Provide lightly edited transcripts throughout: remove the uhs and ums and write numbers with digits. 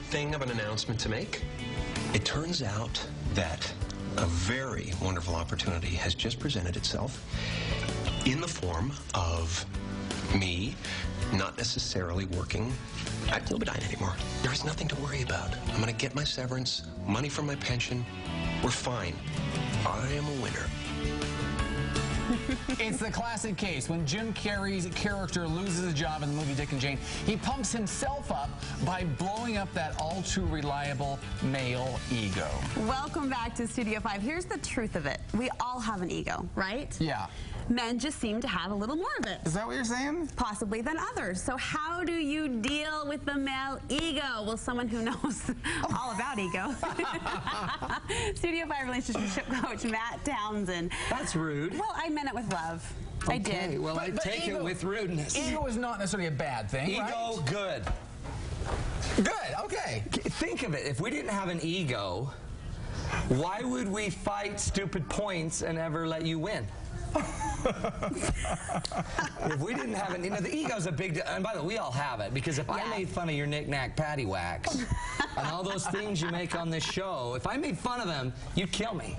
thing of an announcement to make. It turns out that a very wonderful opportunity has just presented itself in the form of me not necessarily working at Glubatine anymore. There is nothing to worry about. I'm going to get my severance, money from my pension. We're fine. I am a winner. It's the classic case. When Jim Carrey's character loses his job in the movie Dick and Jane, he pumps himself up by blowing up that all-too-reliable male ego. Welcome back to Studio 5. Here's the truth of it. We all have an ego, right? Yeah. Men just seem to have a little more of it. Is that what you're saying? Possibly than others. So how do you deal with the male ego? Well, someone who knows all about ego. Studio 5 relationship coach Matt Townsend. That's rude. Well, I meant it with love. Okay, I did. well, I take it with rudeness. Ego is not necessarily a bad thing, Ego, right? good. Good, okay. Think of it. If we didn't have an ego, why would we fight stupid points and ever let you win? If we didn't have the ego's a big deal. And by the way, we all have it, because if I made fun of your knick-knack paddywhacks and all those things you make on this show, if I made fun of them, you'd kill me.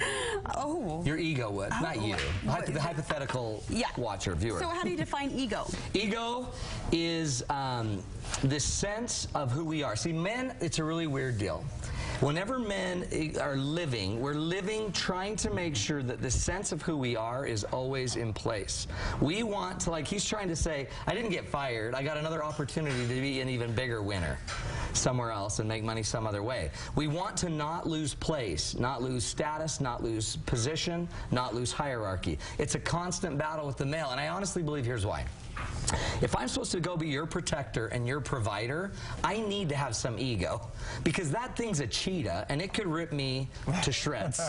Oh. Your ego would, not you. The hypothetical watcher, viewer. So how do you define ego? Ego is this sense of who we are. See, men, it's a really weird deal. Whenever men are living, we're living trying to make sure that the sense of who we are is always in place. We want to, like he's trying to say, I didn't get fired, I got another opportunity to be an even bigger winner somewhere else and make money some other way. We want to not lose place, not lose status, not lose position, not lose hierarchy. It's a constant battle with the male, and I honestly believe here's why. If I'm supposed to go be your protector and your provider, I need to have some ego, because that thing's a cheetah and it could rip me to shreds.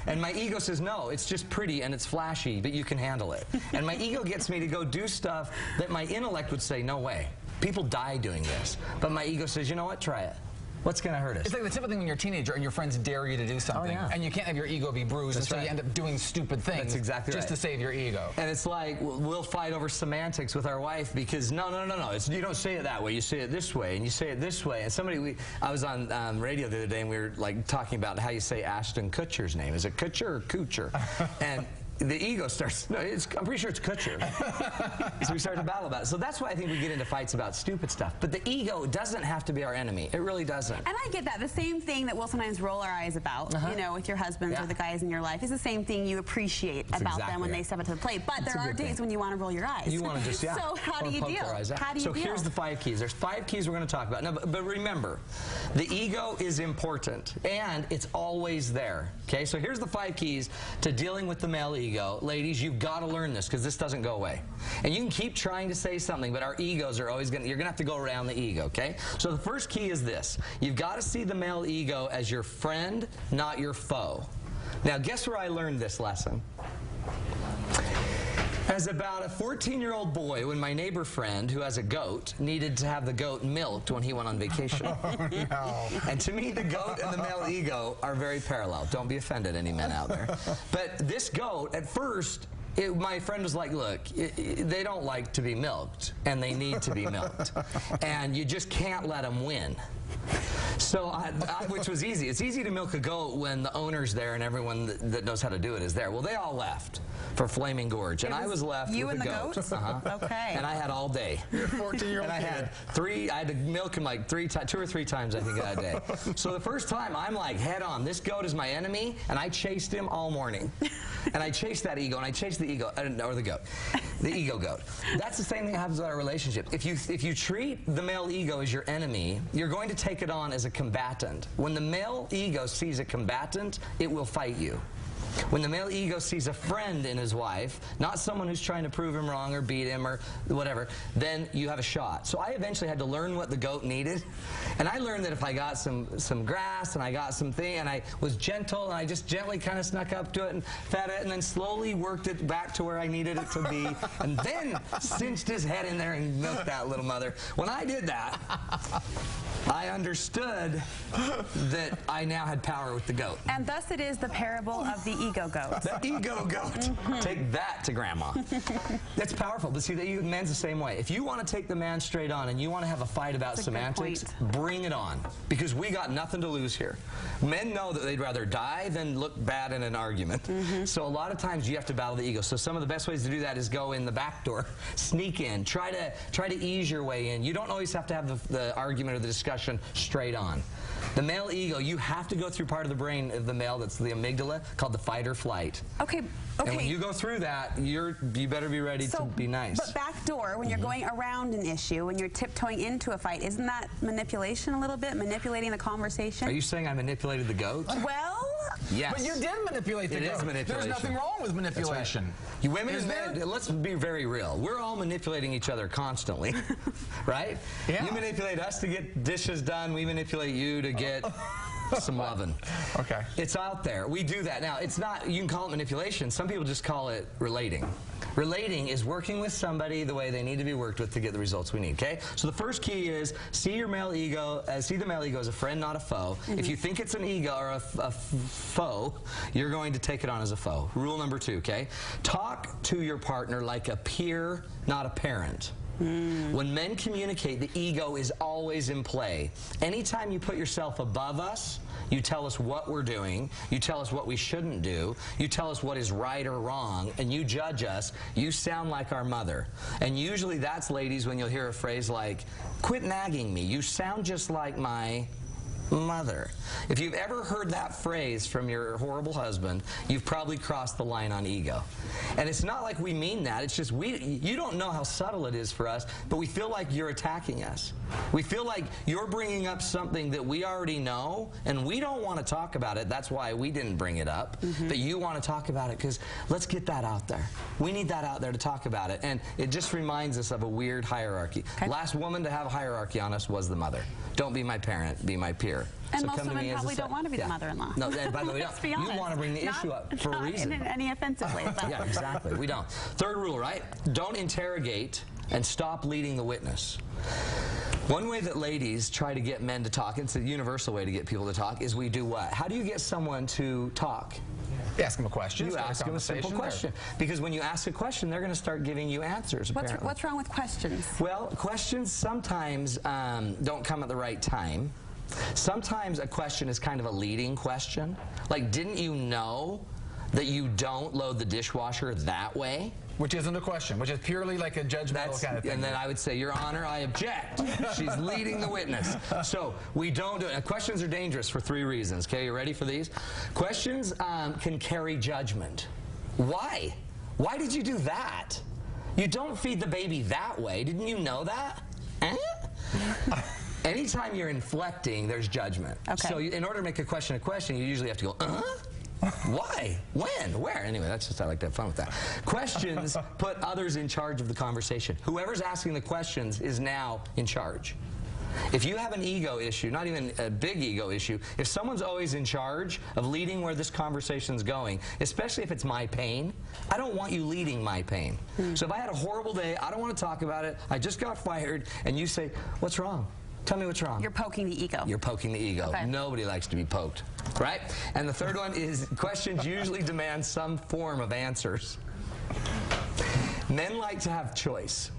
And my ego says, no, it's just pretty and it's flashy, but you can handle it. And my ego gets me to go do stuff that my intellect would say, no way. People die doing this. But my ego says, you know what, try it. What's going to hurt us? It's like the typical thing when you're a teenager and your friends dare you to do something, and you can't have your ego be bruised, and so you end up doing stupid things. That's exactly just to save your ego. And it's like, we'll fight over semantics with our wife because, no, you don't say it that way. You say it this way, and you say it this way. And I was on radio the other day, and we were like talking about how you say Ashton Kutcher's name. Is it Kutcher or Kucher? And the ego starts, no, I'm pretty sure it's Kutcher. So we start to battle about it. So that's why I think we get into fights about stupid stuff. But the ego doesn't have to be our enemy. It really doesn't. And I get that. The same thing that we'll sometimes roll our eyes about, you know, with your husbands or the guys in your life, is the same thing you appreciate about them when they step up to the plate. But there are days when you want to roll your eyes. You want to just, So how do you deal? How do you deal? So here's the 5 keys. There's 5 keys we're going to talk about. Now, but remember, the ego is important, and it's always there. Okay, so here's the 5 keys to dealing with the male ego. Ladies, you've got to learn this, because this doesn't go away. And you can keep trying to say something, but our egos are always going to, you're going to have to go around the ego, okay? So the first key is this. You've got to see the male ego as your friend, not your foe. Now, guess where I learned this lesson? As about a 14-year-old boy, when my neighbor friend, who has a goat, needed to have the goat milked when he went on vacation. Oh, no. And to me, the goat and the male ego are very parallel. Don't be offended, any men out there. But this goat, at first, my friend was like, look, they don't like to be milked, and they need to be milked. And you just can't let them win. So, which was easy. It's easy to milk a goat when the owner's there and everyone that knows how to do it is there. Well, they all left for Flaming Gorge, and I was left with the goat. Okay. And I had all day. You're a 14-year-old And I had to milk him like 2 or 3 times, I think, that day. So the first time, I'm like, head on. This goat is my enemy, and I chased him all morning. And I chased that ego, and I chased the ego, or the goat, the ego goat. That's the same thing that happens with our relationship. If you treat the male ego as your enemy, you're going to take it on as a combatant. When the male ego sees a combatant, it will fight you. When the male ego sees a friend in his wife, not someone who's trying to prove him wrong or beat him or whatever, then you have a shot. So I eventually had to learn what the goat needed. And I learned that if I got some grass and I got something and I was gentle and I just gently kind of snuck up to it and fed it and then slowly worked it back to where I needed it to be and then cinched his head in there and milked that little mother. When I did that, I understood that I now had power with the goat. And thus it is the parable of the ego goat. The ego goat. Take that to grandma. That's powerful. But see, the man's the same way. If you want to take the man straight on and you want to have a fight about semantics, bring it on. Because we got nothing to lose here. Men know that they'd rather die than look bad in an argument. So a lot of times you have to battle the ego. So some of the best ways to do that is go in the back door, sneak in, try to ease your way in. You don't always have to have the argument or the discussion straight on. The male ego, you have to go through part of the brain of the male that's the amygdala, called the fight or flight. Okay. And when you go through that, you better be ready to be nice. But back door, when you're going around an issue, when you're tiptoeing into a fight, isn't that manipulation a little bit? Manipulating the conversation? Are you saying I manipulated the goat? Well... Yes. But you did manipulate the goat. It is manipulation. There's nothing wrong with manipulation. You women and men, let's be very real. We're all manipulating each other constantly, right? Yeah. You manipulate us to get dishes done. We manipulate you to get some loving. Okay. It's out there. We do that. Now, it's not, you can call it manipulation. Some people just call it relating. Relating is working with somebody the way they need to be worked with to get the results we need, okay? So the first key is see your male ego, see the male ego as a friend, not a foe. If you think it's an ego or a foe, you're going to take it on as a foe. Rule number 2, okay? Talk to your partner like a peer, not a parent. When men communicate, the ego is always in play. Anytime you put yourself above us, you tell us what we're doing, you tell us what we shouldn't do, you tell us what is right or wrong, and you judge us, you sound like our mother. And usually that's, ladies, when you'll hear a phrase like, quit nagging me, you sound just like my mother. If you've ever heard that phrase from your horrible husband, you've probably crossed the line on ego. And it's not like we mean that. It's just you don't know how subtle it is for us, but we feel like you're attacking us. We feel like you're bringing up something that we already know, and we don't want to talk about it. That's why we didn't bring it up. But you want to talk about it because let's get that out there. We need that out there to talk about it. And it just reminds us of a weird hierarchy. Okay. Last woman to have a hierarchy on us was the mother. Don't be my parent, be my peer. And so most women probably don't want to be the mother-in-law. No, by the way, you want to bring the issue up for a reason. Not in any offensive way. Yeah, exactly. We don't. Third rule, right? Don't interrogate and stop leading the witness. One way that ladies try to get men to talk, it's a universal way to get people to talk, is we do what? How do you get someone to talk? You ask them a question. You ask them a simple question. Because when you ask a question, they're going to start giving you answers, apparently. What's wrong with questions? Well, questions sometimes don't come at the right time. Sometimes a question is kind of a leading question. Like, didn't you know that you don't load the dishwasher that way? Which isn't a question, which is purely like a judgmental kind of thing. And then I would say, Your Honor, I object. She's leading the witness. So we don't do it. Questions are dangerous for 3 reasons. Okay, you ready for these? Questions can carry judgment. Why? Why did you do that? You don't feed the baby that way. Didn't you know that? Anytime you're inflecting, there's judgment. Okay. So in order to make a question, you usually have to go, why? When? Where? Anyway, that's just, I like to have fun with that. Questions put others in charge of the conversation. Whoever's asking the questions is now in charge. If you have an ego issue, not even a big ego issue, if someone's always in charge of leading where this conversation's going, especially if it's my pain, I don't want you leading my pain. So if I had a horrible day, I don't want to talk about it, I just got fired, and you say, what's wrong? Tell me what's wrong. You're poking the ego. You're poking the ego. Okay. Nobody likes to be poked, right? And the third one is questions usually demand some form of answers. Men like to have choice.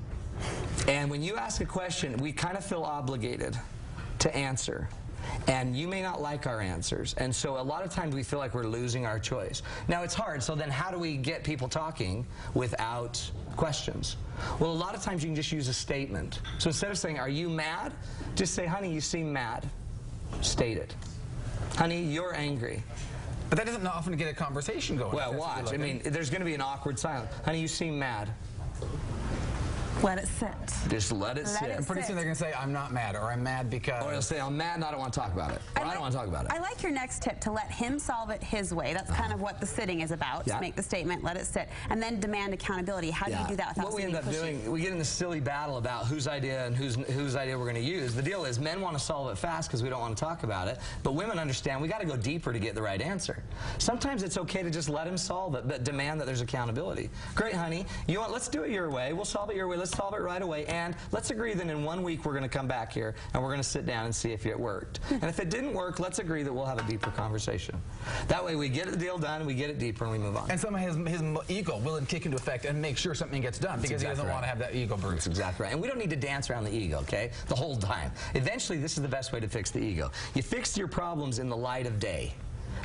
And when you ask a question, we kind of feel obligated to answer. And you may not like our answers. And so a lot of times we feel like we're losing our choice. Now, it's hard. So then how do we get people talking without questions? Well, a lot of times you can just use a statement. So instead of saying, are you mad? Just say, honey, you seem mad. State it. Honey, you're angry. But that doesn't often get a conversation going. Well, watch. I mean, there's going to be an awkward silence. Honey, you seem mad. Let it sit. Just let it sit. And pretty soon they're going to say, I'm not mad, or I'm mad because... Or they'll say, I'm mad and I don't want to talk about it. Or I don't want to talk about it. I like your next tip, to let him solve it his way. That's kind of what the sitting is about. To make the statement, let it sit, and then demand accountability. How do you do that without What we end up doing, we get in this silly battle about whose idea and whose idea we're going to use. The deal is men want to solve it fast because we don't want to talk about it, but women understand we got to go deeper to get the right answer. Sometimes it's okay to just let him solve it, but demand that there's accountability. Great, honey. You want? Let's do it your way. We'll solve it your way. Let's solve it right away, and let's agree that in 1 week we're going to come back here and we're going to sit down and see if it worked. And if it didn't work, let's agree that we'll have a deeper conversation. That way we get the deal done, we get it deeper, and we move on. And some of his ego will then kick into effect and make sure something gets done because he doesn't want to have that ego bruised. That's exactly right. And we don't need to dance around the ego, okay, the whole time. Eventually, this is the best way to fix the ego. You fix your problems in the light of day,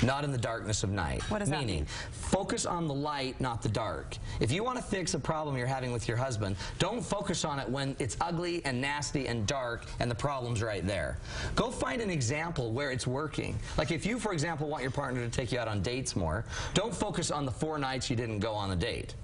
not in the darkness of night. What does that mean? Focus on the light, not the dark. If you want to fix a problem you're having with your husband, don't focus on it when it's ugly and nasty and dark and the problem's right there. Go find an example where it's working. Like if you, for example, want your partner to take you out on dates more, don't focus on the 4 nights you didn't go on a date.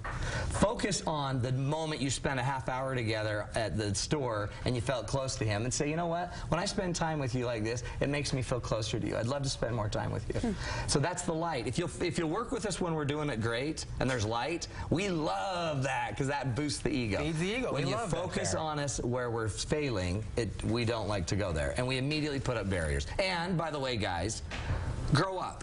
Focus on the moment you spent a half hour together at the store and you felt close to him, and say, you know what, when I spend time with you like this, it makes me feel closer to you. I'd love to spend more time with you. So that's the light. If you'll work with us when we're doing it great and there's light, we love that because that boosts the ego. Feeds the ego. When you focus on us where we're failing, we don't like to go there. And we immediately put up barriers. And by the way, guys, grow up.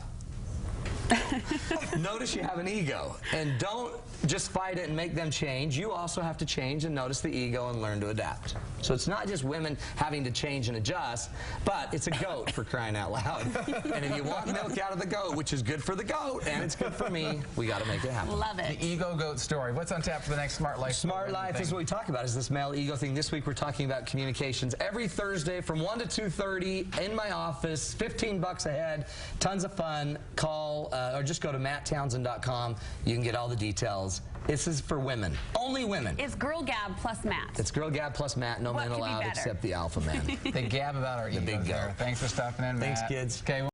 Notice you have an ego, and don't just fight it and make them change. You also have to change and notice the ego and learn to adapt. So it's not just women having to change and adjust, but it's a goat, for crying out loud. And if you want milk out of the goat, which is good for the goat and it's good for me, we got to make it happen. Love it. The ego goat story. What's on tap for the next Smart Life? Smart Life is what we talk about, is this male ego thing. This week we're talking about communications. Every Thursday from 1 to 2:30 in my office, $15 a head, tons of fun. Call or just go to matttownsend.com. You can get all the details. This is for women. Only women. It's Girl Gab plus Matt. It's Girl Gab plus Matt. No What men could be allowed better? except the alpha man. They gab about our egos big go. there. Thanks for stopping in, Matt. Thanks, kids. Okay.